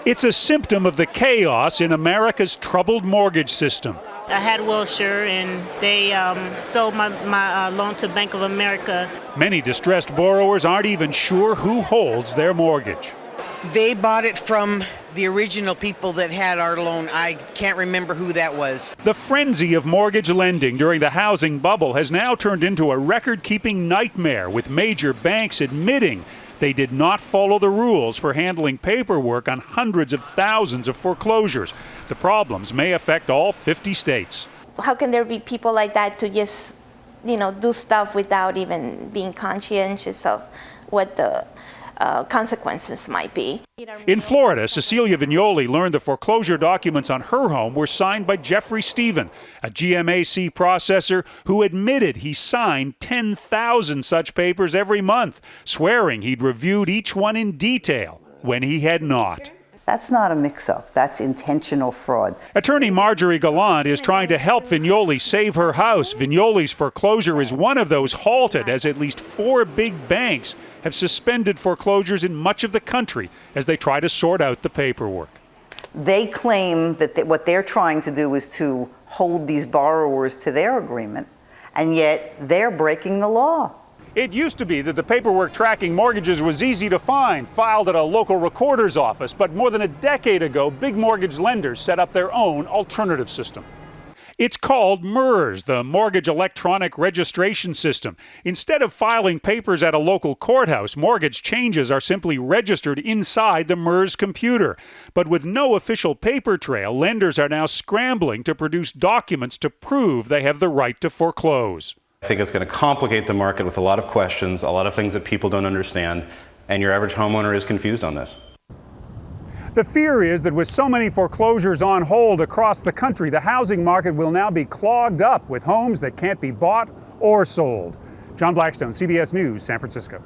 It's a symptom of the chaos in America's troubled mortgage system. I had Wilshire, and they sold my loan to Bank of America. Many distressed borrowers aren't even sure who holds their mortgage. They bought it from the original people that had our loan. I can't remember who that was. The frenzy of mortgage lending during the housing bubble has now turned into a record-keeping nightmare, with major banks admitting they did not follow the rules for handling paperwork on hundreds of thousands of foreclosures. The problems may affect all 50 states. How can there be people like that to just, do stuff without even being conscientious of what the consequences might be? In Florida, Cecilia Vignoli learned the foreclosure documents on her home were signed by Jeffrey Stephen, a GMAC processor who admitted he signed 10,000 such papers every month, swearing he'd reviewed each one in detail when he had not. That's not a mix-up. That's intentional fraud. Attorney Marjorie Gallant is trying to help Vignoli save her house. Vignoli's foreclosure is one of those halted, as at least 4 big banks have suspended foreclosures in much of the country as they try to sort out the paperwork. They claim that what they're trying to do is to hold these borrowers to their agreement, and yet they're breaking the law. It used to be that the paperwork tracking mortgages was easy to find, filed at a local recorder's office. But more than a decade ago, big mortgage lenders set up their own alternative system. It's called MERS, the Mortgage Electronic Registration System. Instead of filing papers at a local courthouse, mortgage changes are simply registered inside the MERS computer. But with no official paper trail, lenders are now scrambling to produce documents to prove they have the right to foreclose. I think it's going to complicate the market with a lot of questions, a lot of things that people don't understand, and your average homeowner is confused on this. The fear is that with so many foreclosures on hold across the country, the housing market will now be clogged up with homes that can't be bought or sold. John Blackstone, CBS News, San Francisco.